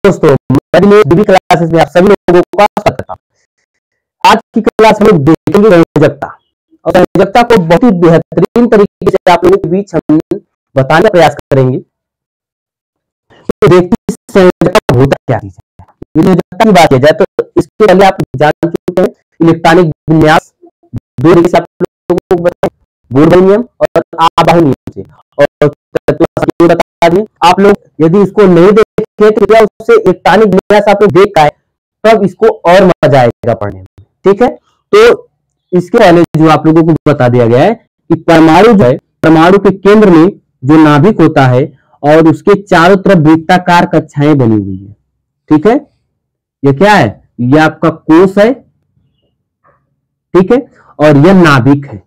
दोस्तों, मेरी dB classes में आप सभी लोगों का स्वागत है। आज की क्लास में देखेंगे संयोजकता, और संयोजकता को बहुत ही बेहतरीन तरीके से आप लोगों के बीच हम बताने का प्रयास करेंगे। तो देखिए संयोजकता होता क्या चीज है। संयोजकता की बात की जाए तो इसके पहले आप जान चुके हैं इलेक्ट्रॉनिक विन्यास दो तरीके से आप लोगों को बताएं, बोरबल नियम और आबाह नियम से, और बता दें आप लोग यदि इसको नहीं देखे तो क्या उससे इलेक्ट्रॉनिक विन्यास आप लोग देख पाए तब इसको और मजा आएगा पढ़ने में। ठीक है, तो इसके पहले जो आप लोगों को बता दिया गया है कि परमाणु जो है, परमाणु के केंद्र में जो नाभिक होता है और उसके चारों तरफ वृत्ताकार कक्षाएं बनी हुई है। ठीक है, ये क्या है, ये आपका कोश है, ठीक है, और यह नाभिक है।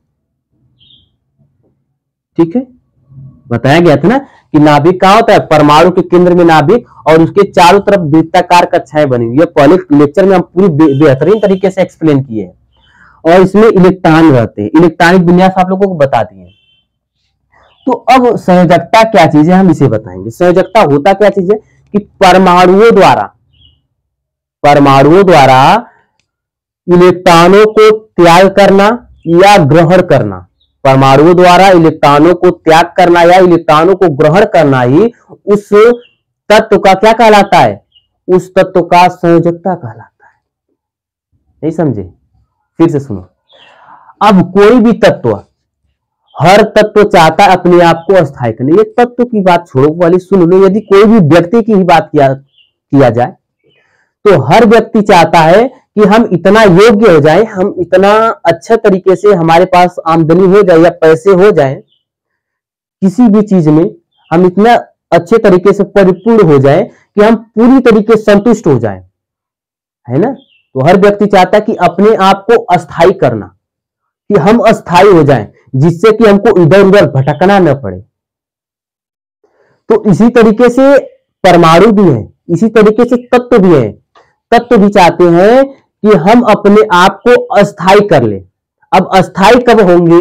ठीक है, बताया गया था ना कि नाभिक क्या होता है, परमाणु के केंद्र में नाभिक और उसके चारों तरफ वृत्ताकार कक्षाएं बनी हुई है। पहले लेक्चर में हम पूरी बेहतरीन तरीके से एक्सप्लेन किए हैं, और इसमें इलेक्ट्रॉन रहते हैं। इलेक्ट्रॉनिक विन्यास आप लोगों को बता दिए। तो अब संयोजकता क्या चीज है हम इसे बताएंगे। संयोजकता होता क्या चीज है कि परमाणुओं द्वारा इलेक्ट्रॉनों को त्याग करना या ग्रहण करना, परमाणुओं द्वारा इलेक्ट्रॉनों को त्याग करना या इलेक्ट्रॉनों को ग्रहण करना ही उस तत्व का क्या कहलाता है, उस तत्व का संयोजकता कहलाता है। नहीं समझे, फिर से सुनो। अब कोई भी तत्व, हर तत्व चाहता है अपने आप को अस्थायी करने। ये तत्व की बात छोड़ो, वाली सुन लो। यदि कोई भी व्यक्ति की ही बात किया जाए तो हर व्यक्ति चाहता है कि हम इतना योग्य हो जाए, हम इतना अच्छे तरीके से हमारे पास आमदनी हो जाए या पैसे हो जाए, किसी भी चीज में हम इतना अच्छे तरीके से परिपूर्ण हो जाए कि हम पूरी तरीके से संतुष्ट हो जाए, है ना। तो हर व्यक्ति चाहता है कि अपने आप को अस्थायी करना, कि हम अस्थायी हो जाएं, जिससे कि हमको इधर उधर भटकना न पड़े। तो इसी तरीके से परमाणु भी है, इसी तरीके से तत्व भी है। तत्व भी चाहते हैं कि हम अपने आप को अस्थायी कर ले। अब अस्थायी कब होंगे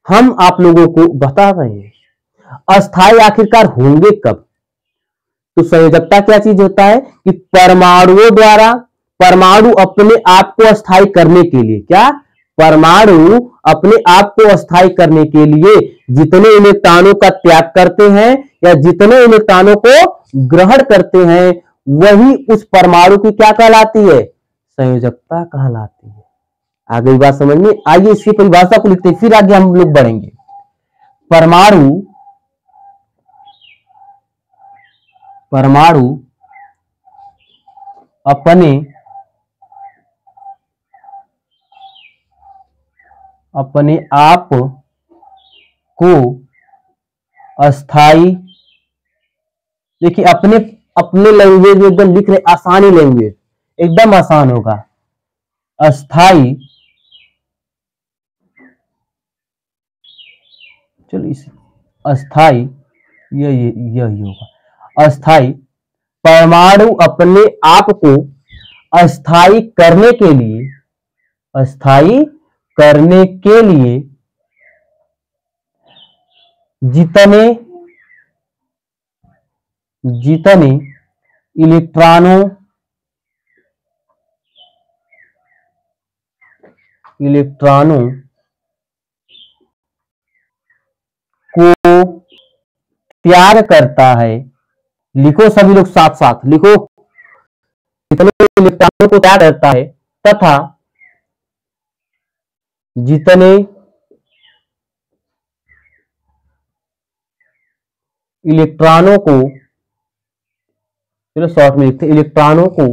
हम आप लोगों को बता रहे हैं, अस्थायी आखिरकार होंगे कब। तो संयोजकता क्या चीज होता है कि परमाणुओं द्वारा, परमाणु अपने आप को अस्थायी करने के लिए, क्या, परमाणु अपने आप को अस्थायी करने के लिए जितने इलेक्ट्रॉनों का त्याग करते हैं या जितने इलेक्ट्रॉनों को ग्रहण करते हैं, वही उस परमाणु की क्या कहलाती है, संयोजकता कहलाती है। आ गई बात समझ में। आइए इसकी परिभाषा को लिखते हैं, फिर आगे हम लोग बढ़ेंगे। परमाणु अपने आप को अस्थायी, देखिए अपने लैंग्वेज में एकदम लिख रहे, आसानी लैंग्वेज, एकदम आसान होगा। अस्थायी, चलो इस अस्थायी यही होगा। अस्थायी, परमाणु अपने आप को अस्थायी करने के लिए, अस्थायी करने के लिए जितने इलेक्ट्रॉनों को त्याग करता है, लिखो सभी लोग साथ साथ लिखो, जितने इलेक्ट्रॉनों को त्याग करता है तथा जितने इलेक्ट्रॉनों को, चलो शॉर्ट में लिखते, इलेक्ट्रॉनों को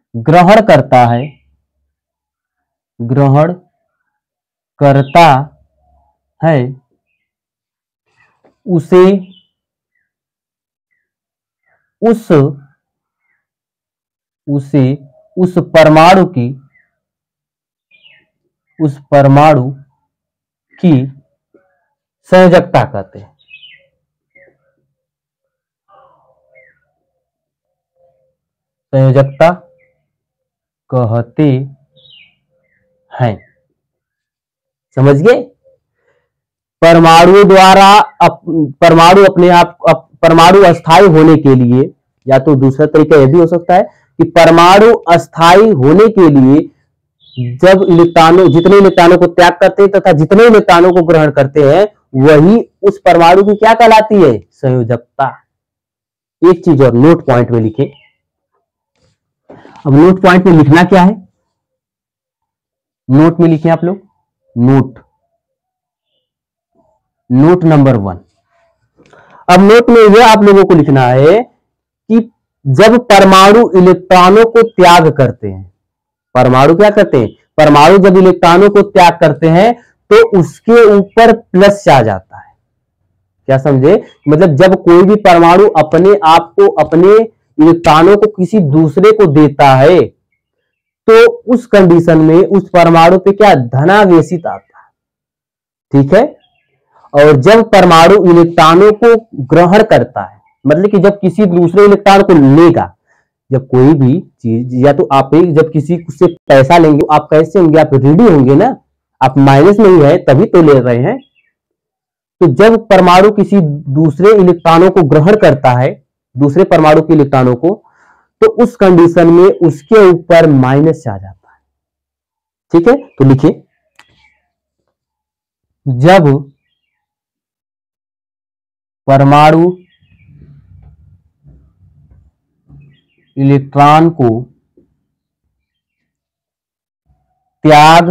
ग्रहण करता है, उसे उस परमाणु की संयोजकता कहते हैं। संयोजकता कहते हैं, समझ गए। परमाणु द्वारा परमाणु अपने आप परमाणु अस्थायी होने के लिए, या तो दूसरा तरीका यह भी हो सकता है कि परमाणु अस्थायी होने के लिए जब इलेक्ट्रॉनों जितने इलेक्ट्रॉनों को त्याग करते हैं तथा जितने इलेक्ट्रॉनों को ग्रहण करते हैं वही उस परमाणु की क्या कहलाती है, संयोजकता। एक चीज और नोट पॉइंट में लिखें। अब नोट पॉइंट में लिखना क्या है, नोट में लिखें आप लोग, नोट नंबर 1। अब नोट में यह आप लोगों को लिखना है कि जब परमाणु इलेक्ट्रॉनों को त्याग करते हैं, परमाणु क्या करते हैं, परमाणु जब इलेक्ट्रॉनों को त्याग करते हैं तो उसके ऊपर प्लस आ जाता है। क्या समझे, मतलब जब कोई भी परमाणु अपने आप को, अपने इलेक्ट्रॉनों को किसी दूसरे को देता है तो उस कंडीशन में उस परमाणु पे क्या धनावेशित आता है, ठीक है। और जब परमाणु इलेक्ट्रॉनों को ग्रहण करता है, मतलब कि जब किसी दूसरे इलेक्ट्रॉन को लेगा, जब कोई भी चीज, या तो आप जब किसी से पैसा लेंगे आप कैसे होंगे, आप रेडी होंगे ना, आप माइनस में ही है तभी तो ले रहे हैं। तो जब परमाणु किसी दूसरे इलेक्ट्रॉनों को ग्रहण करता है, दूसरे परमाणु के इलेक्ट्रॉनों को, तो उस कंडीशन में उसके ऊपर माइनस आ जाता है, ठीक है। तो लिखिए, जब परमाणु इलेक्ट्रॉन को त्याग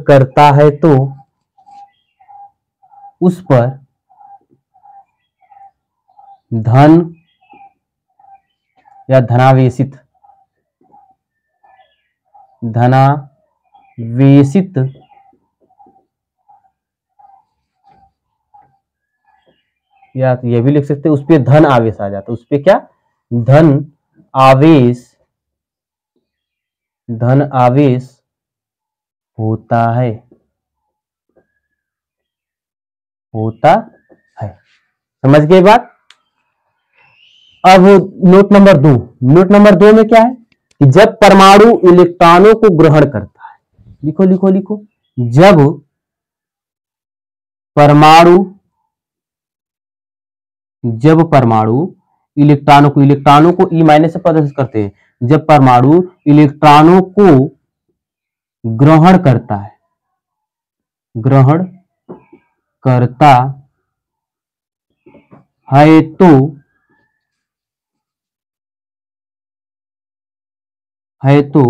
करता है तो उस पर धन या धनावेशित या तो ये भी लिख सकते हैं, उस पर धन आवेश आ जाता है, उस पर क्या धन आवेश होता है। समझ गए बात। अब नोट नंबर 2 में क्या है कि जब परमाणु इलेक्ट्रॉनों को ग्रहण करता है, लिखो, जब परमाणु इलेक्ट्रॉनों को ई माइनस से प्रदर्शित करते हैं, जब परमाणु इलेक्ट्रॉनों को ग्रहण करता है तो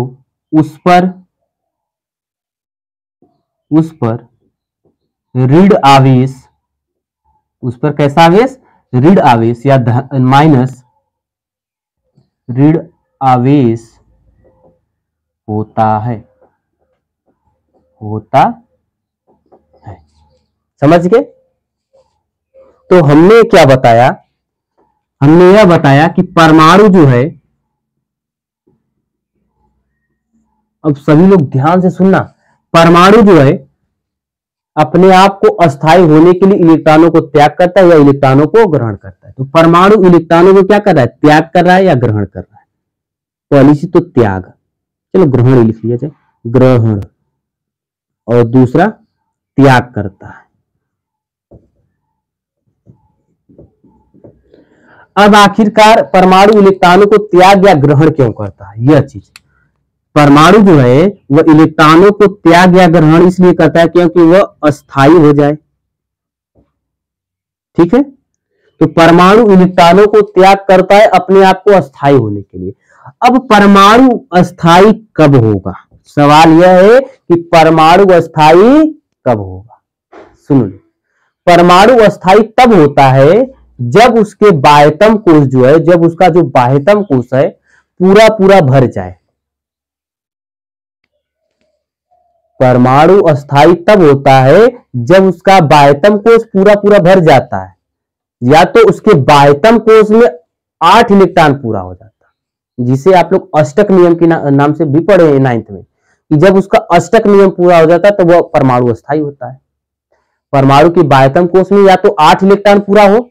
उस पर ऋण आवेश, उस पर कैसा आवेश, ऋण आवेश या माइनस ऋण आवेश होता है। समझ गए। तो हमने क्या बताया, हमने यह बताया कि परमाणु जो है, अब सभी लोग ध्यान से सुनना, परमाणु जो है अपने आप को अस्थायी होने के लिए इलेक्ट्रॉनों को त्याग करता है या इलेक्ट्रॉनों को ग्रहण करता है। तो परमाणु इलेक्ट्रॉनों को क्या कर रहा है, त्याग कर रहा है या ग्रहण कर रहा है। पहली चीज तो त्याग, चलो ग्रहण लिख लिया जाए, ग्रहण, और दूसरा त्याग करता है। अब आखिरकार परमाणु इलेक्ट्रॉनों को त्याग या ग्रहण क्यों करता है, यह चीज, परमाणु जो है वह इलेक्ट्रॉनों को त्याग या ग्रहण इसलिए करता है क्योंकि वह अस्थायी हो जाए, ठीक है। तो परमाणु इलेक्ट्रॉनों को त्याग करता है अपने आप को अस्थायी होने के लिए। अब परमाणु अस्थायी कब होगा, सवाल यह है कि परमाणु अस्थायी कब होगा। सुन लो, परमाणु अस्थायी तब होता है जब उसके बाह्यतम कोश जो है, जब उसका जो बाह्यतम कोश है पूरा भर जाए। परमाणु अस्थायी तब होता है जब उसका बाह्यतम कोश पूरा भर जाता है, या तो उसके बाह्यतम कोश में 8 इलेक्ट्रॉन पूरा हो जाता है, जिसे आप लोग अष्टक नियम के नाम से भी पढ़े हैं 9th में, कि जब उसका अष्टक नियम पूरा हो जाता है तो वह परमाणु अस्थायी होता है। परमाणु के बाह्यतम कोश में या तो 8 इलेक्ट्रॉन पूरा हो,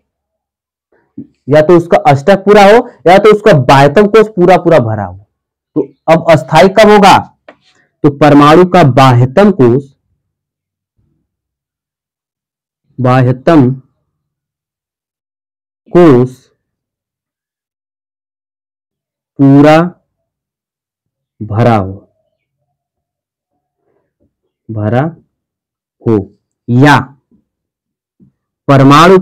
या तो उसका अष्टक पूरा हो या तो उसका बाह्यतम कोश पूरा पूरा भरा हो। तो अब अस्थाई कब होगा? तो परमाणु का बाह्यतम कोश पूरा भरा हो या परमाणु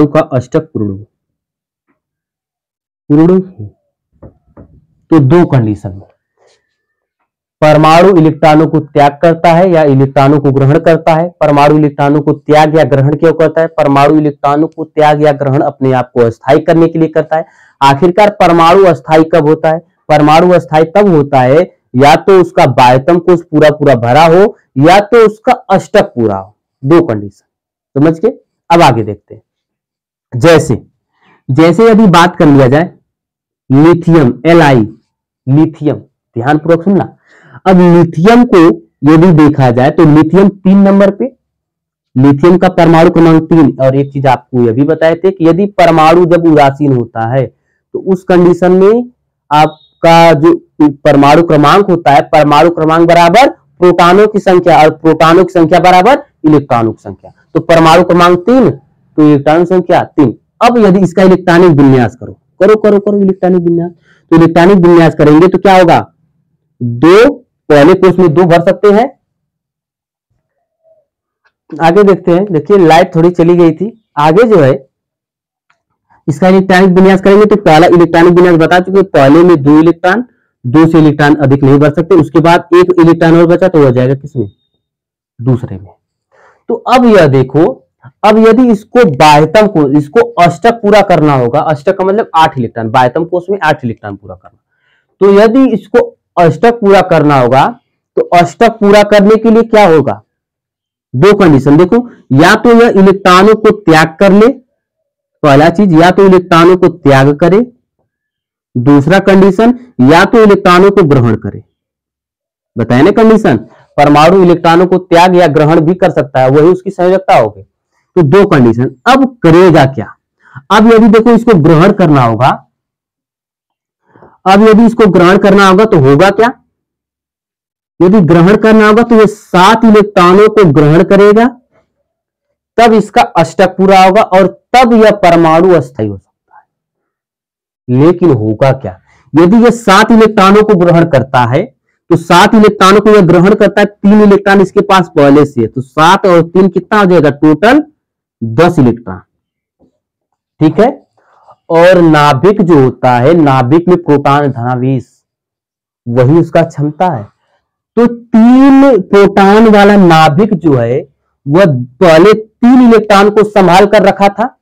का अष्टक पूर्ण हो। तो दो कंडीशन में परमाणु इलेक्ट्रॉनों को त्याग करता है या इलेक्ट्रॉनों को ग्रहण करता है। परमाणु इलेक्ट्रॉनों को त्याग या ग्रहण क्यों करता है? परमाणु इलेक्ट्रॉनों को त्याग या ग्रहण अपने आप को अस्थायी करने के लिए करता है। आखिरकार परमाणु अस्थायी कब होता है? परमाणु अस्थायी तब होता है या तो उसका बाह्यतम कोश पूरा पूरा भरा हो या तो उसका अष्टक पूरा हो। दो कंडीशन समझ के अब आगे देखते हैं। जैसे यदि बात कर लिया जाए लिथियम Li, लिथियम, ध्यानपूर्वक सुनना। अब लिथियम को यदि देखा जाए तो लिथियम 3 नंबर पे, लिथियम का परमाणु क्रमांक 3। और एक चीज आपको यह भी बताए थे कि यदि परमाणु जब उदासीन होता है तो उस कंडीशन में आपका जो परमाणु क्रमांक होता है, परमाणु क्रमांक बराबर प्रोटॉनों की संख्या और प्रोटॉनों की संख्या बराबर इलेक्ट्रॉनों की संख्या। तो परमाणु क्रमांक 3 तो इलेक्ट्रॉन संख्या 3। अब यदि इसका इलेक्ट्रॉनिक विन्यास करो इलेक्ट्रॉनिक विन्यास, तो इलेक्ट्रॉनिक विन्यास करेंगे तो क्या होगा? दो पहले कोश में 2 भर सकते हैं। आगे देखते हैं। देखिए लाइट थोड़ी चली गई थी। आगे जो है इसका इलेक्ट्रॉनिक विन्यास करेंगे तो पहला इलेक्ट्रॉनिक विन्यास बता चुके, पहले में 2 इलेक्ट्रॉन, 2 से इलेक्ट्रॉन अधिक नहीं भर सकते। उसके बाद एक इलेक्ट्रॉन और बचा तो हो जाएगा किसमें? दूसरे में। तो अब यह देखो, अब यदि इसको बाह्यतम को इसको अष्टक पूरा करना होगा, अष्टक का मतलब 8 इलेक्ट्रॉन, बाह्यतम कोश में 8 इलेक्ट्रॉन पूरा करना। तो यदि इसको अष्टक पूरा करना होगा तो अष्टक पूरा करने के लिए क्या होगा? दो कंडीशन देखो, या तो यह इलेक्ट्रॉनों को त्याग कर ले, पहला चीज या तो इलेक्ट्रॉनों को त्याग करे, दूसरा कंडीशन या तो इलेक्ट्रॉनों को ग्रहण करे। बताए ना कंडीशन, परमाणु इलेक्ट्रॉनों को त्याग या ग्रहण भी कर सकता है, वही उसकी संयोजकता होगी। तो दो कंडीशन। अब करेगा क्या? अब यदि देखो इसको ग्रहण करना होगा, अब यदि इसको ग्रहण करना होगा तो होगा क्या? यदि ग्रहण करना होगा तो ये 7 इलेक्ट्रॉनों को ग्रहण करेगा, तब इसका अष्टक पूरा होगा और तब यह परमाणु अस्थायी हो सकता है। लेकिन होगा क्या? यदि यह 7 इलेक्ट्रॉनों को ग्रहण करता है तो 7 इलेक्ट्रॉनों को यह ग्रहण करता है, 3 इलेक्ट्रॉन इसके पास पहले से है, तो 7 और 3 कितना हो जाएगा? Total 10 electron. ठीक है। और नाभिक जो होता है, नाभिक में प्रोटॉन धनावेश वही उसका क्षमता है। तो 3 प्रोटॉन वाला नाभिक जो है वह पहले 3 इलेक्ट्रॉन को संभाल कर रखा था।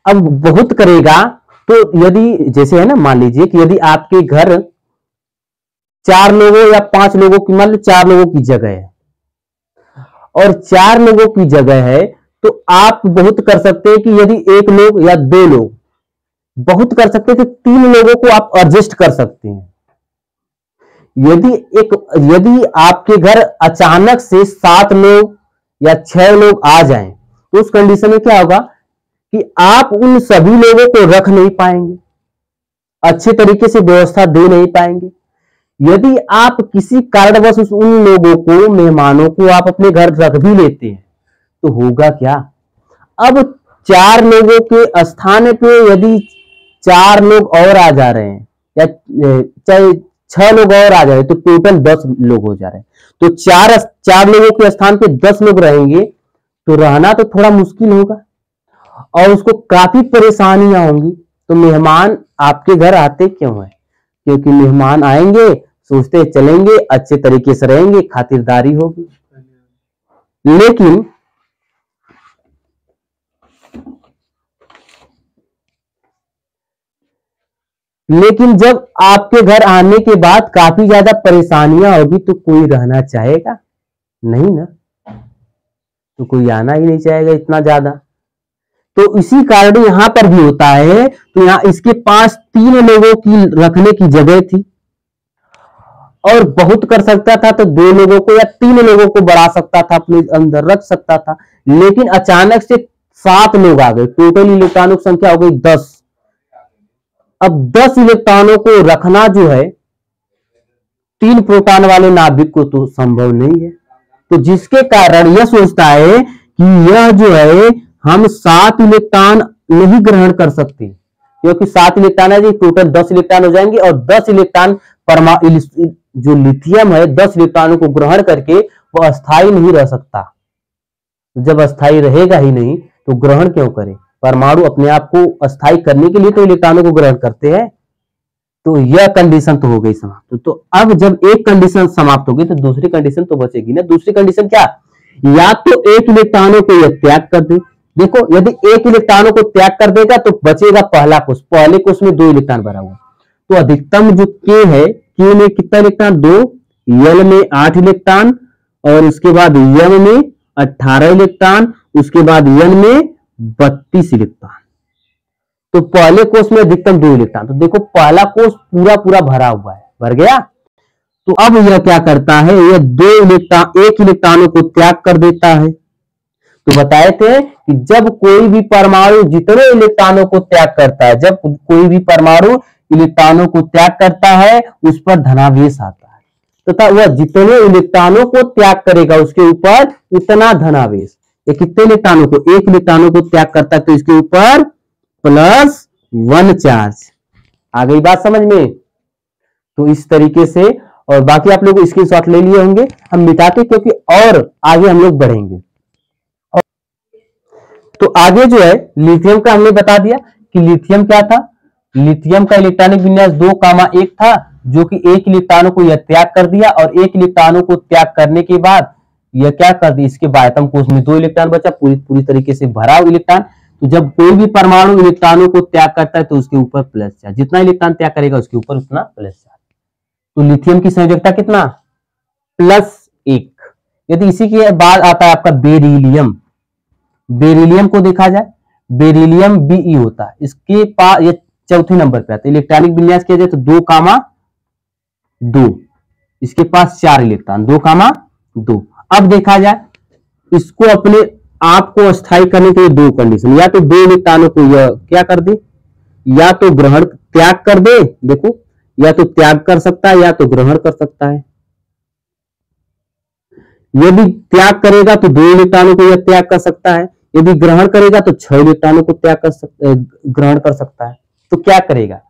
अब बहुत करेगा तो यदि जैसे है ना, मान लीजिए कि यदि आपके घर 4 लोगों या 5 लोगों की, मान लो 4 लोगों की जगह है और 4 लोगों की जगह है, तो आप बहुत कर सकते हैं कि यदि 1 लोग या 2 लोग बहुत कर सकते थे, 3 लोगों को आप एडजस्ट कर सकते हैं। यदि आपके घर अचानक से 7 लोग या 6 लोग आ जाएं, तो उस कंडीशन में क्या होगा कि आप उन सभी लोगों को रख नहीं पाएंगे, अच्छे तरीके से व्यवस्था दे नहीं पाएंगे। यदि आप किसी कारणवश उन लोगों को, मेहमानों को आप अपने घर रख भी लेते हैं तो होगा क्या? अब 4 लोगों के स्थान पे यदि 4 लोग और आ जा रहे हैं या चाहे 6 लोग और आ जाए तो टोटल 10 लोग हो जा रहे हैं। तो 4 लोगों के स्थान पे 10 लोग रहेंगे तो रहना तो थोड़ा मुश्किल होगा और उसको काफी परेशानियां होंगी। तो मेहमान आपके घर आते क्यों है? क्योंकि मेहमान आएंगे, सोचते चलेंगे, अच्छे तरीके से रहेंगे, खातिरदारी होगी। लेकिन जब आपके घर आने के बाद काफी ज्यादा परेशानियां होगी तो कोई रहना चाहेगा नहीं ना, तो कोई आना ही नहीं चाहेगा इतना ज्यादा। तो इसी कारण यहां पर भी होता है। तो यहां इसके पास 3 लोगों की रखने की जगह थी और बहुत कर सकता था तो 2 लोगों को या 3 लोगों को बढ़ा सकता था, अपने अंदर रख सकता था। लेकिन अचानक से 7 लोग आ गए, टोटल इलेक्ट्रॉनों की संख्या हो गई 10। अब 10 इलेक्ट्रॉनों को रखना जो है 3 प्रोटॉन वाले नाभिक को तो संभव नहीं है। तो जिसके कारण यह सोचता है कि यह जो है हम 7 इलेक्ट्रॉन नहीं ग्रहण कर सकते, क्योंकि 7 इलेक्ट्रॉन है जी, टोटल 10 इलेक्ट्रॉन हो जाएंगे और 10 इलेक्ट्रॉन जो लिथियम है 10 इलेक्ट्रॉनों को ग्रहण करके वो अस्थायी नहीं रह सकता। जब अस्थायी रहेगा ही नहीं तो ग्रहण क्यों करे? परमाणु अपने आप को अस्थायी करने के लिए तो इलेक्ट्रॉनों को ग्रहण करते हैं। तो यह कंडीशन तो हो गई समाप्त। तो अब जब एक कंडीशन समाप्त होगी तो दूसरी कंडीशन तो बचेगी ना। दूसरी कंडीशन क्या? या तो एक इलेक्ट्रॉनों को यह त्याग कर दे। देखो, यदि एक इलेक्ट्रॉनों को त्याग कर देगा तो बचेगा पहला कोष। पहले कोष में 2 इलेक्ट्रॉन भरा हुआ, तो अधिकतम जो के है, के में कितना इलेक्ट्रॉन? 2, यल में 8 इलेक्ट्रॉन, और उसके बाद यम में 18 इलेक्ट्रॉन, उसके बाद यन में 32 इलेक्ट्रॉन। तो पहले कोष में अधिकतम 2 इलेक्ट्रॉन। तो देखो पहला कोष पूरा पूरा भरा हुआ है, भर गया। तो अब यह क्या करता है? यह 2 इलेक्ट्रॉन, एक इलेक्ट्रॉनों को त्याग कर देता है। तो बताए थे कि जब कोई भी परमाणु जितने इलेक्ट्रॉनों को त्याग करता है, जब कोई भी परमाणु इलेक्ट्रॉनों को त्याग करता है उस पर धनावेश आता है, तथा वह जितने इलेक्ट्रॉनों को त्याग करेगा उसके ऊपर उतना धनावेश। ये कितने इलेक्ट्रॉनों को? एक इलेक्ट्रॉनों को त्याग करता है तो इसके ऊपर +1 चार्ज। आ गई बात समझ में? तो इस तरीके से, और बाकी आप लोग स्क्रीनशॉट ले लिए होंगे, हम मिटाते क्योंकि और आगे हम लोग बढ़ेंगे। तो आगे जो है लिथियम का हमने बता दिया कि लिथियम क्या था। लिथियम का इलेक्ट्रॉनिक विन्यास 2,1 था, जो कि एक इलेक्ट्रॉनों को यह त्याग कर दिया, और एक इलेक्ट्रॉनों को त्याग करने के बाद यह क्या कर दिया, इसके बाह्यतम कोष में 2 इलेक्ट्रॉन बचा, पूरी तरीके से भरा हुआ इलेक्ट्रॉन। तो जब कोई भी परमाणु इलेक्ट्रॉनों को त्याग करता है तो उसके ऊपर प्लस चार्ज, जितना इलेक्ट्रॉन त्याग करेगा उसके ऊपर उतना प्लस चार्ज। तो लिथियम की संयोजकता कितना? +1। यदि इसी के बाद आता है आपका बेरिलियम। बेरिलियम को देखा जाए, बेरिलियम Be होता है, इसके पास ये चौथे नंबर पे आता है। इलेक्ट्रॉनिक विन्यास किया जाए तो 2,2, इसके पास 4 इलेक्ट्रॉन, 2,2। अब देखा जाए इसको अपने आप को अस्थायी करने के लिए 2 कंडीशन, या तो 2 इलेक्ट्रॉनों को यह क्या कर दे, या तो ग्रहण त्याग कर दे। देखो, या तो त्याग कर सकता है या तो ग्रहण कर सकता है। यदि त्याग करेगा तो 2 इलेक्ट्रॉनों को यह त्याग कर सकता है, यदि ग्रहण करेगा तो 6 इलेक्ट्रॉनों को ग्रहण कर सकता है। तो क्या करेगा?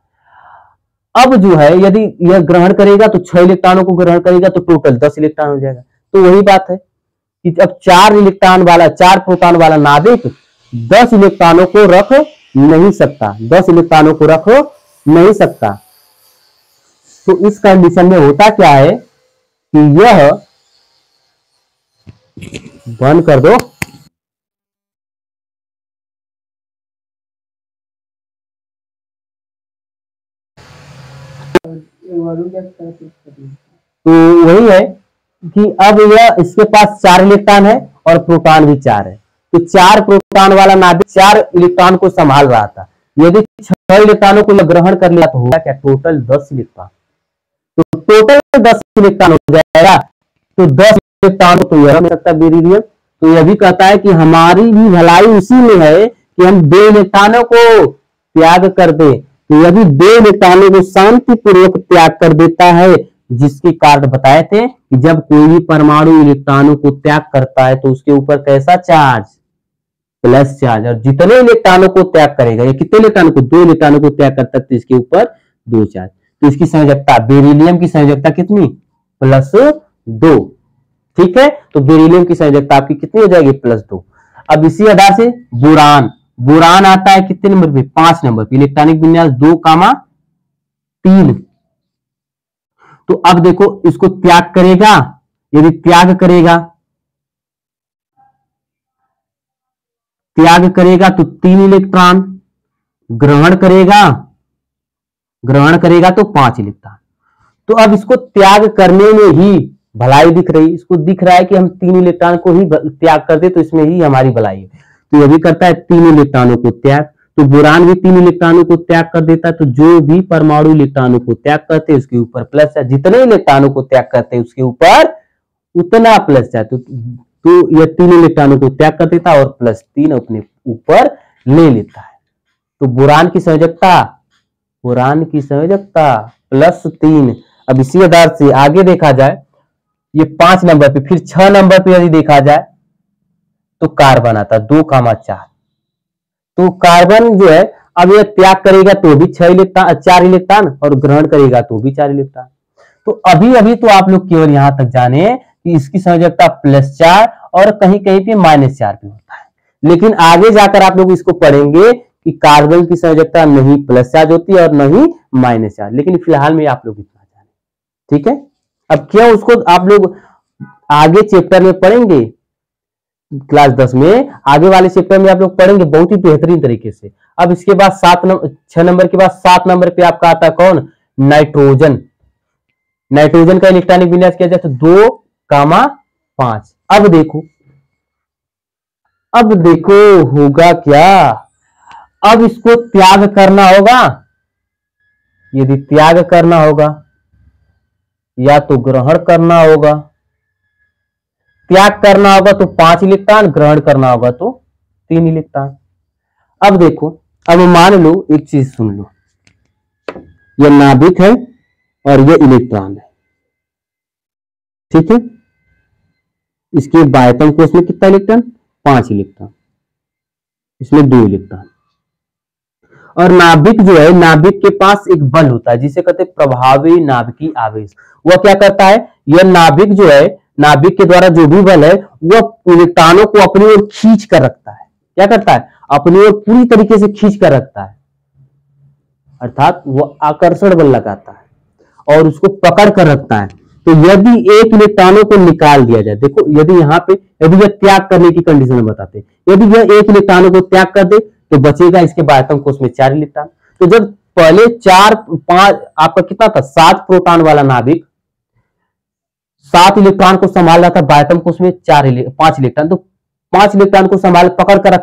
अब जो है यदि यह ग्रहण करेगा तो 6 इलेक्ट्रॉनों को ग्रहण करेगा तो टोटल 10 इलेक्ट्रॉन हो जाएगा। तो वही बात है कि अब 4 इलेक्ट्रॉन वाला, 4 प्रोटॉन वाला नाभिक 10 इलेक्ट्रॉनों को रख नहीं सकता, 10 इलेक्ट्रॉनों को रख नहीं सकता। तो इस कंडीशन में होता क्या है कि यह बंद कर दो, तो वही है कि अब यह इसके पास 4 इलेक्ट्रॉन है और प्रोटॉन भी 4 है। तो 4 प्रोटॉन वाला नाभिक 4 इलेक्ट्रॉन को संभाल रहा था। यदि 6 इलेक्ट्रॉनों को ग्रहण कर लिया तो होगा क्या? Total 10 electron. तो टोटल 10 इलेक्ट्रॉन हो जाएगा। तो 10 इलेक्ट्रॉन तो यह मिल सकता है बेरिलियम। तो यह भी कहता है कि हमारी भी भलाई उसी में है कि हम 2 इलेक्ट्रॉनों को त्याग कर दे। तो यदि 2 इलेक्ट्रॉनों को शांतिपूर्वक त्याग कर देता है, जिसके कारण बताए थे कि जब कोई भी परमाणु इलेक्ट्रॉनों को त्याग करता है तो उसके ऊपर कैसा चार्ज? Plus charge. और जितने इलेक्ट्रॉनों को त्याग करेगा, ये कितने इलेक्ट्रॉनों को? 2 इलेक्ट्रॉनों को त्याग करता है तो इसके ऊपर 2 चार्ज। तो इसकी संयोजकता, बेरिलियम की संयोजकता कितनी? +2। ठीक है, तो बेरिलियम की संयोजकता आपकी कितनी हो जाएगी? +2। अब इसी आधार से बोरान, बोरान आता है कितने नंबर पे? 5 नंबर पे। इलेक्ट्रॉनिक विन्यास 2,3। तो अब देखो इसको त्याग करेगा, यदि त्याग करेगा तो 3 इलेक्ट्रॉन, ग्रहण करेगा तो 5 इलेक्ट्रॉन। तो अब इसको त्याग करने में ही भलाई दिख रही, इसको दिख रहा है कि हम 3 इलेक्ट्रॉन को ही त्याग कर दे तो इसमें ही हमारी भलाई है। तो यह भी करता है 3 इलेक्ट्रॉनों को त्याग। तो बोरान भी 3 इलेक्ट्रॉनों को त्याग कर देता है। तो जो भी परमाणु इलेक्ट्रॉनों को त्याग करते हैं उसके ऊपर प्लस है, जितने इलेक्ट्रॉनों को त्याग करते हैं उसके ऊपर उतना प्लस है। तो यह 3 इलेक्ट्रॉनों को त्याग कर देता है और +3 अपने ऊपर ले लेता है। तो बोरान की संयोजकता +3। अब इसी आधार से आगे देखा जाए, ये 5 नंबर पे, फिर 6 नंबर पे यदि देखा जाए तो कार्बन आता 2,4। तो कार्बन जो है अब यह त्याग करेगा तो भी 4 इलेक्ट्रॉन और ग्रहण करेगा तो भी 4 इलेक्ट्रॉन। तो अभी तो आप लोग केवल यहां तक जाने कि इसकी संयोजकता +4 और कहीं कहीं पे -4 भी होता है। लेकिन आगे जाकर आप लोग इसको पढ़ेंगे कि कार्बन की संयोजकता नहीं +4 होती है और नहीं -4। लेकिन फिलहाल में आप लोग इतना जाने, ठीक है। अब क्यों उसको आप लोग आगे चैप्टर में पढ़ेंगे, क्लास 10 में आगे वाले चैप्टर में आप लोग पढ़ेंगे बहुत ही बेहतरीन तरीके से। अब इसके बाद 6 नंबर के बाद 7 नंबर पे आपका आता है कौन, नाइट्रोजन। नाइट्रोजन का इलेक्ट्रॉनिक विन्यास किया जाए तो 2,5। अब देखो होगा क्या, अब इसको त्याग करना होगा। यदि त्याग करना होगा या तो ग्रहण करना होगा। त्याग करना होगा तो 5 इलेक्ट्रॉन, ग्रहण करना होगा तो 3 इलेक्ट्रॉन। अब देखो, अब मान लो एक चीज सुन लो, यह नाभिक है और यह इलेक्ट्रॉन है, ठीक है। इसके बाह्यतम कोश में कितना इलेक्ट्रॉन, 5 इलेक्ट्रॉन, इसमें 2 इलेक्ट्रॉन। और नाभिक जो है, नाभिक के पास एक बल होता है जिसे कहते हैं प्रभावी नाभिकीय आवेश। वह क्या करता है, यह नाभिक जो है, नाभिक के द्वारा जो भी बल है वह इलेक्ट्रॉनों को अपनी ओर खींच कर रखता है। क्या करता है, अपनी ओर पूरी तरीके से खींच कर रखता है, अर्थात वह आकर्षण बल लगाता है और उसको पकड़ कर रखता है। तो यदि एक इलेक्ट्रॉनों को निकाल दिया जाए, देखो यदि यहाँ पे यदि यह त्याग करने की कंडीशन बताते हैं, यदि यह एक इलेक्ट्रॉनों को त्याग कर दे तो बचेगा इसके बाह्यतम कोश में 4 इलेक्ट्रॉन। तो जब पहले 4-5 आपका कितना था, 7 प्रोटॉन वाला नाभिक 7 इलेक्ट्रॉन को संभाल रहा था, बाह्यतम कोश में 5 इलेक्ट्रॉन, तो 5 इलेक्ट्रॉन को संभाल पकड़ कर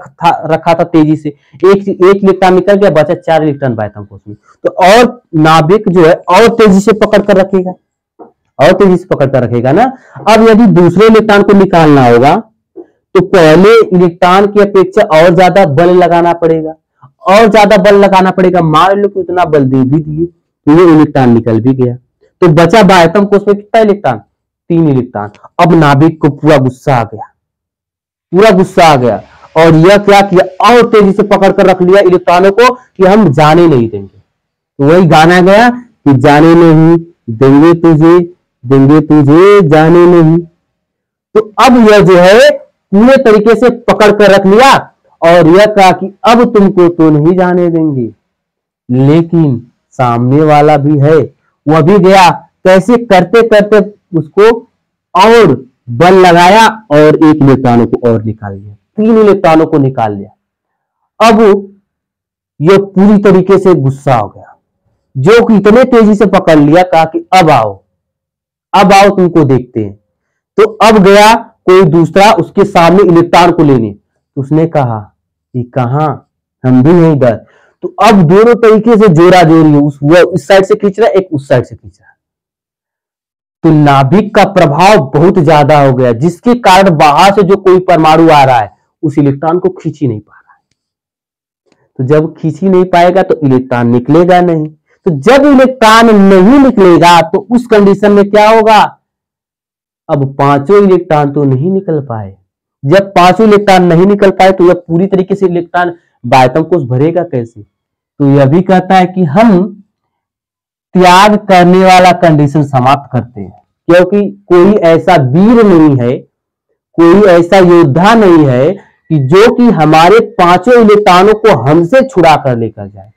रखा था तेजी से। एक इलेक्ट्रॉन निकल गया, बचा 4 इलेक्ट्रॉन बाह्यतम कोश में। तो और नाभिक जो है और तेजी से पकड़ कर रखेगा, और तेजी से पकड़ कर रखेगा ना। अब यदि दूसरे इलेक्ट्रॉन को निकालना होगा तो पहले इलेक्ट्रॉन की अपेक्षा और ज्यादा बल लगाना पड़ेगा, और ज्यादा बल लगाना पड़ेगा। मान लो कि उतना बल दे भी दिए तो ये इलेक्ट्रॉन निकल भी गया, तो बचा बाह्यतम कोश में कितना इलेक्ट्रॉन, 3 इलेक्ट्रॉन। अब नाभिक को पूरा गुस्सा आ गया और यह क्या किया, और तेजी से पकड़ कर रख लिया इलेक्ट्रॉनों को कि हम जाने नहीं देंगे। तो वही गाना गया कि जाने नहीं देंगे तुझे जाने नहीं। तो अब यह जो है पूरे तरीके से पकड़ कर रख लिया और यह कहा कि अब तुमको तो नहीं जाने देंगे। लेकिन सामने वाला भी है, वह भी गया, कैसे करते करते उसको और बल लगाया और एक इलेक्ट्रॉनों को और निकाल लिया, 3 इलेक्ट्रॉनों को निकाल लिया। अब यह पूरी तरीके से गुस्सा हो गया, जो कि इतने तेजी से पकड़ लिया, कहा कि अब आओ तुमको देखते हैं। तो अब गया कोई दूसरा उसके सामने इलेक्ट्रॉन को लेने, तो उसने कहा कि कहां, हम भी नहीं डर। तो अब दोनों तरीके से जोरा जोरी है, इस साइड से खींच रहा है, एक उस साइड से खींच रहा है। तो नाभिक का प्रभाव बहुत ज्यादा हो गया, जिसके कारण बाहर से जो कोई परमाणु आ रहा है उस इलेक्ट्रॉन को खींच ही नहीं पा रहा है। तो जब खींच ही नहीं पाएगा तो इलेक्ट्रॉन निकलेगा नहीं। तो जब इलेक्ट्रॉन नहीं निकलेगा तो उस कंडीशन में क्या होगा, अब 5 इलेक्ट्रॉन तो नहीं निकल पाए। जब 5 इलेक्ट्रॉन नहीं निकल पाए तो यह पूरी तरीके से इलेक्ट्रॉन बाह्यतम कोश भरेगा कैसे। तो यह भी कहता है कि हम त्याग करने वाला कंडीशन समाप्त करते हैं, क्योंकि कोई ऐसा वीर नहीं है, कोई ऐसा योद्धा नहीं है कि जो कि हमारे 5 इलेक्ट्रॉनों को हमसे छुड़ा कर लेकर जाए।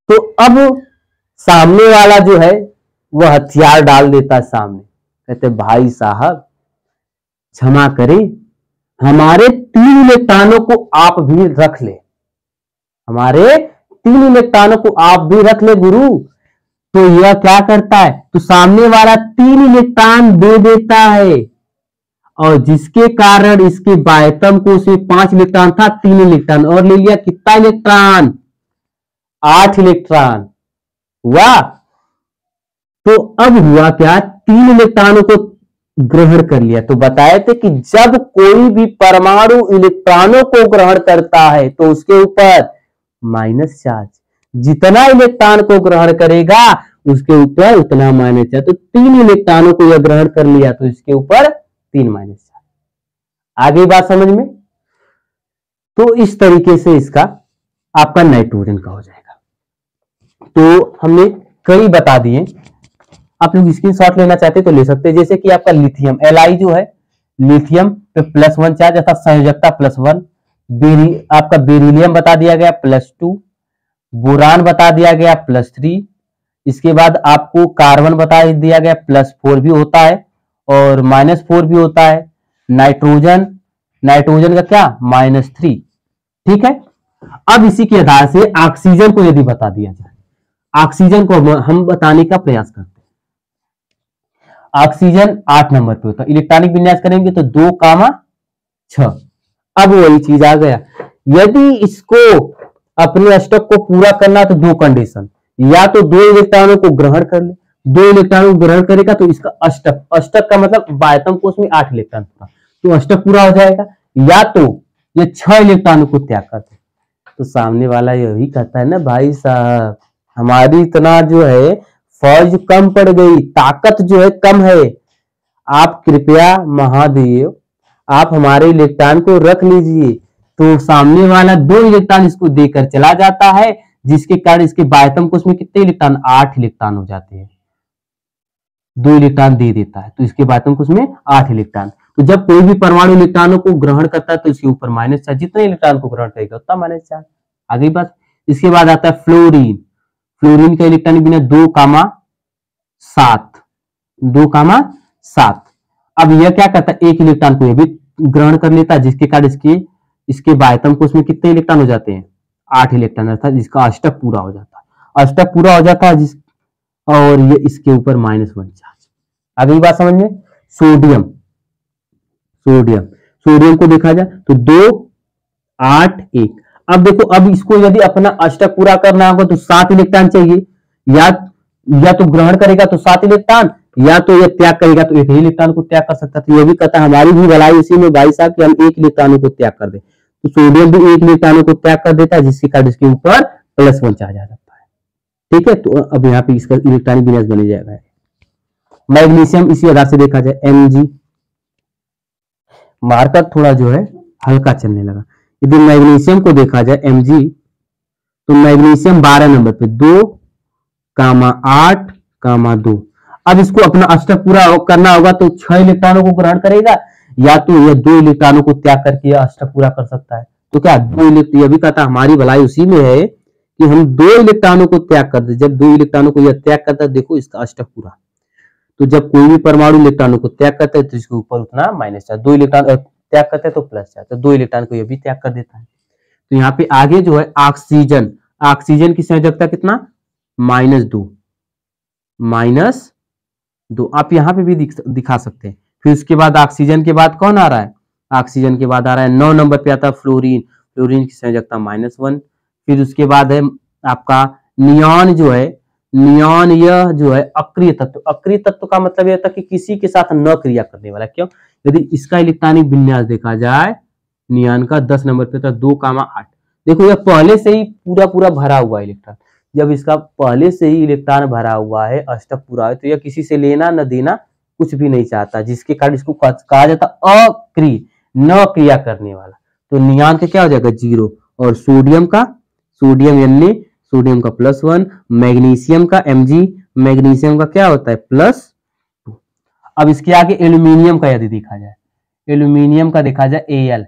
तो अब सामने वाला जो है वह हथियार डाल देता है सामने, कहते भाई साहब क्षमा करें, हमारे 3 इलेक्ट्रॉनों को आप भी रख ले, हमारे 3 इलेक्ट्रॉनों को आप भी रख ले गुरु। तो यह क्या करता है, तो सामने वाला 3 इलेक्ट्रॉन दे देता है और जिसके कारण इसके बाह्यतम कोश में 5 इलेक्ट्रॉन था, 3 इलेक्ट्रॉन और ले लिया कितना इलेक्ट्रॉन, 8 इलेक्ट्रॉन हुआ। तो अब हुआ क्या, 3 इलेक्ट्रॉनों को ग्रहण कर लिया। तो बताए थे कि जब कोई भी परमाणु इलेक्ट्रॉनों को ग्रहण करता है तो उसके ऊपर माइनस चार्ज, जितना इलेक्ट्रॉन को ग्रहण करेगा उसके ऊपर उतना माइनस चार्ज। तो 3 इलेक्ट्रॉनों को यह ग्रहण कर लिया तो इसके ऊपर 3 माइनस चार्ज। आगे बात समझ में। तो इस तरीके से इसका आपका नाइट्रोजन का हो जाएगा। तो हमने कई बता दिए, आप लोग स्क्रीनशॉट लेना चाहते तो ले सकते हैं। जैसे कि आपका लिथियम Li जो है, लिथियम पे +1 चार्ज अर्थात संयोजकता +1, आपका बेरिलियम बता दिया गया +2, बोरान बता दिया गया +3, इसके बाद आपको कार्बन बता दिया गया +4 भी होता है और -4 भी होता है। नाइट्रोजन, नाइट्रोजन का क्या -3, ठीक है। अब इसी के आधार से ऑक्सीजन को यदि बता दिया जाए, ऑक्सीजन को हम बताने का प्रयास करते हैं। ऑक्सीजन 8 नंबर पे होता है, इलेक्ट्रॉनिक विन्यास करेंगे तो 2,6। अब वही चीज आ गया, यदि इसको अपने अष्टक को पूरा करना तो 2 कंडीशन, या तो 2 इलेक्ट्रॉनों को ग्रहण कर ले, 2 इलेक्ट्रॉनों को ग्रहण करेगा तो इसका अष्टक, अष्टक का मतलब बाह्यतम कोश में 8 इलेक्ट्रॉन था तो अष्टक पूरा हो जाएगा, या तो ये 6 इलेक्ट्रॉनों को त्याग कर दे। तो सामने वाला यही कहता है ना, भाई साहब हमारी इतना जो है फौज कम पड़ गई, ताकत जो है कम है, आप कृपया महादेव आप हमारे इलेक्ट्रॉन को रख लीजिए। तो सामने वाला 2 इलेक्ट्रॉन इसको देकर चला जाता है, जिसके कारण इसके बाह्यतम कोश में कितने इलेक्ट्रॉन, 8 इलेक्ट्रॉन हो जाते हैं। 2 इलेक्ट्रॉन दे देता है तो इसके बाह्यतम कोश में 8 इलेक्ट्रॉन। तो जब कोई भी परमाणु इलेक्ट्रॉनों को ग्रहण करता है तो इसके ऊपर माइनस चार्ज, जितने इलेक्ट्रॉन को ग्रहण करेगा उतना माइनस चार्ज। आगे बात, इसके बाद आता है फ्लोरीन। फ्लोरीन का इलेक्ट्रॉनिक बिना 2,7, 2,7। अब यह क्या करता है, 1 इलेक्ट्रॉन को यह भी ग्रहण कर लेता है, जिसके कारण इसके बाह्यतम कोश में कितने इलेक्ट्रॉन हो जाते हैं, 8 इलेक्ट्रॉन, अर्थात जिसका अष्टक पूरा हो जाता है, अष्टक पूरा हो जाता है और ये इसके ऊपर -1 चार्ज। अगली बात समझ में, सोडियम, सोडियम, सोडियम को देखा जाए तो 2, 8, 1। अब देखो, अब इसको यदि अपना अष्टक पूरा करना होगा तो 7 इलेक्ट्रॉन चाहिए, या तो ग्रहण करेगा तो 7 इलेक्ट्रॉन, या तो ये त्याग करेगा तो 1 ही इलेक्ट्रॉन को त्याग कर सकता है। तो ये भी कहता है हमारी भी भलाई इसी में भाई साहब कि हम 1 इलेक्ट्रॉन को त्याग कर दे। तो सोडियम भी 1 इलेक्ट्रॉन को त्याग कर देता है, जिसके कारण इसके ऊपर +1 चार्ज आ जाता है, ठीक है। तो अब यहाँ पे इसका इलेक्ट्रॉनिक विन्यास बन जाएगा। मैग्नीशियम इसी आधार से देखा जाए, Mg, मार्कर थोड़ा जो है हल्का चलने लगा। यदि मैग्नीशियम को देखा जाए Mg, तो मैग्नीशियम 12 नंबर पे 2,8,2। अब इसको अपना अष्टक पूरा करना होगा तो 6 इलेक्ट्रॉनों को ग्रहण करेगा, या तो यह 2 इलेक्ट्रॉनों को त्याग करके यह अष्टक पूरा कर सकता है। तो क्या 2 इलेक्ट्रॉन, यह भी कहता हमारी भलाई उसी में है कि हम 2 इलेक्ट्रॉनों को त्याग कर दे। जब 2 इलेक्ट्रॉनों को यह त्याग करता है, देखो इसका अष्टक पूरा। तो जब कोई भी परमाणु इलेक्ट्रॉनों को त्याग करता है तो इसके ऊपर उतना माइनस चार्ज, 2 इलेक्ट्रॉन त्याग करते हैं तो प्लस चार्ज, तो 2 इलेक्ट्रॉन को यह भी त्याग कर देता है। तो यहाँ पे आगे जो है ऑक्सीजन, ऑक्सीजन की संयोजकता कितना, -2, -2। आप यहाँ पे भी दिखा सकते हैं। फिर उसके बाद ऑक्सीजन के बाद कौन आ रहा है, ऑक्सीजन के बाद आ रहा है 9 नंबर पे आता है फ्लोरीन, फ्लोरीन की संयोजकता -1। फिर उसके बाद है आपका नियॉन जो है, नियॉन यह जो है अक्रिय तत्व, अक्रिय तत्व का मतलब यह था कि किसी के साथ न क्रिया करने वाला। क्यों, यदि इसका इलेक्ट्रॉनिक विन्यास देखा जाए नियॉन का 10 नंबर पे था 2,8। देखो यह पहले से ही पूरा भरा हुआ है इलेक्ट्रॉन, जब इसका पहले से ही इलेक्ट्रॉन भरा हुआ है, अष्टक पूरा है, तो यह किसी से लेना न देना कुछ भी नहीं चाहता, जिसके कारण इसको कहा जाता अक्रिय, न क्रिया करने वाला। तो नियॉन का क्या हो जाएगा 0, और सोडियम का, सोडियम यानी सोडियम का +1, मैग्नीशियम का Mg, मैग्नीशियम का क्या होता है +2। अब इसके आगे एल्यूमिनियम का यदि देखा जाए, एल्यूमिनियम का देखा जाए Al,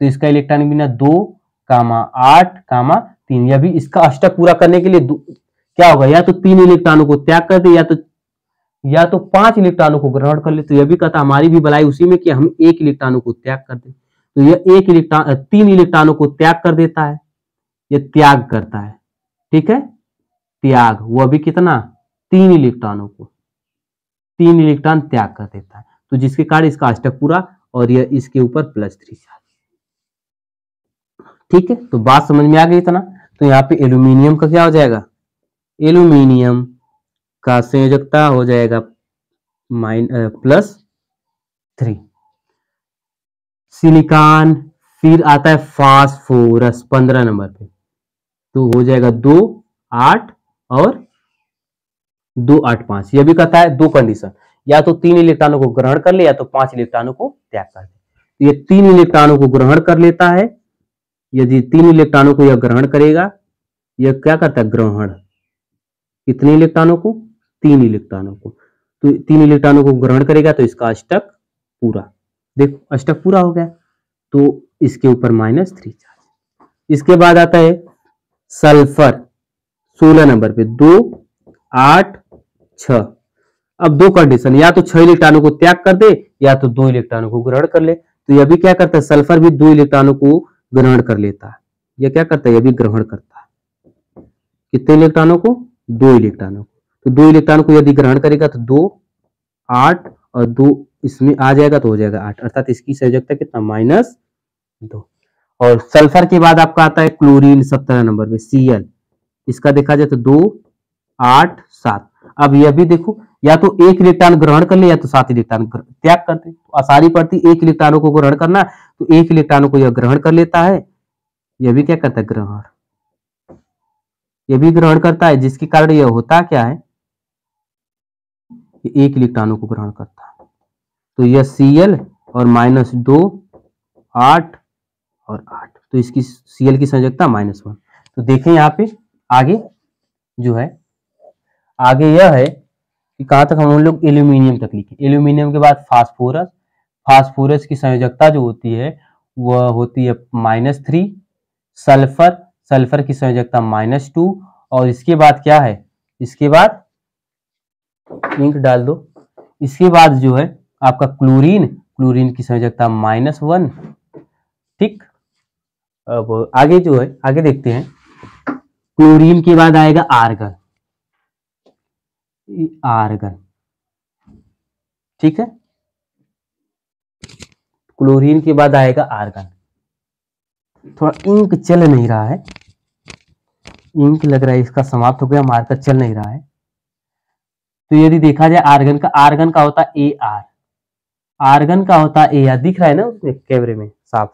तो इसका इलेक्ट्रॉनिक बिना 2,8,3। यह भी इसका अष्टक पूरा करने के लिए क्या होगा, या तो 3 इलेक्ट्रॉनों को त्याग कर दे, या तो 5 इलेक्ट्रॉनों को ग्रहण कर ले। तो यह भी कहता हमारी भी भलाई उसी में कि हम 1 इलेक्ट्रॉनों को त्याग कर दे। तो यह 3 इलेक्ट्रॉनों को त्याग कर देता है, यह त्याग करता है, ठीक है, त्याग, वो भी कितना 3 इलेक्ट्रॉनों को, 3 इलेक्ट्रॉन त्याग कर देता है। तो जिसके कारण इसका अष्टक पूरा और यह इसके ऊपर +3 चार्ज। ठीक है, तो बात समझ में आ गई इतना। तो यहाँ पे एल्यूमिनियम का क्या हो जाएगा, एल्यूमिनियम का संयोजकता हो जाएगा +3। सिलिकॉन, फिर आता है फास्फोरस 15 नंबर पे, तो हो जाएगा 2, 8 और 2, 8, 5। यह भी कहता है दो कंडीशन, या तो 3 इलेक्ट्रॉनों को ग्रहण कर ले या तो 5 इलेक्ट्रॉनों को त्याग कर दे। तो ये 3 इलेक्ट्रॉनों को ग्रहण कर लेता है। यदि 3 इलेक्ट्रॉनों को यह ग्रहण करेगा, यह क्या करता है, ग्रहण। कितने इलेक्ट्रॉनों को, 3 इलेक्ट्रॉनों को। तो 3 इलेक्ट्रॉनों को ग्रहण करेगा तो इसका अष्टक पूरा, देखो अष्टक पूरा हो गया, तो इसके ऊपर -3 चार्ज। इसके बाद आता है सल्फर 16 नंबर पे, 2, 8, 6। अब दो कंडीशन, या तो 6 इलेक्ट्रॉनों को त्याग कर दे या तो 2 इलेक्ट्रॉनों को ग्रहण कर ले। तो यह भी क्या करता है, सल्फर भी 2 इलेक्ट्रॉनों को ग्रहण कर लेता है। यह क्या करता है, यह भी ग्रहण करता है। कितने इलेक्ट्रॉनों को, 2 इलेक्ट्रॉनों को। तो 2 इलेक्ट्रॉनों को यदि ग्रहण करेगा तो 2, 8 और 2 इसमें आ जाएगा तो हो जाएगा 8, अर्थात इसकी संयोजकता कितना, -2। और सल्फर के बाद आपका आता है क्लोरीन 17 नंबर पे, Cl। इसका देखा जाए तो 2, 8, 7। अब यह भी देखो, या तो 1 इलेक्ट्रॉन ग्रहण कर ले या तो 7 इलेक्ट्रॉन त्याग कर दे। तो आसानी पड़ती 1 इलेक्ट्रॉनों को ग्रहण करना, तो 1 इलेक्ट्रॉनों को यह ग्रहण कर लेता है। यह भी क्या करता है, ग्रहण। यह भी ग्रहण करता है, जिसके कारण यह होता क्या है, 1 इलेक्ट्रॉनों को ग्रहण करता है। तो यह Cl और -2, 8 और 8, तो इसकी Cl की संयोजकता -1। तो देखें यहाँ पे आगे जो है, आगे यह है कि कहां तक हम लोग एल्यूमिनियम तक लिखे। एल्यूमिनियम के बाद फास्फोरस। फास्फोरस की संयोजकता जो होती है वह होती है -3। सल्फर, सल्फर की संयोजकता -2। और इसके बाद क्या है, इसके बाद इंक डाल दो। इसके बाद जो है आपका क्लोरीन, क्लोरीन की संयोजकता -1। ठीक, अब आगे जो है, आगे देखते हैं। क्लोरीन के बाद आएगा आर्गन, आर्गन। ठीक है, क्लोरीन के बाद आएगा आर्गन। थोड़ा इंक चल नहीं रहा है, इंक लग रहा है इसका समाप्त हो गया, मार्कर चल नहीं रहा है। तो यदि देखा जाए आर्गन का, आर्गन का होता है AR, आर्गन का होता है AR, दिख रहा है ना उसमें कैमरे में साफ।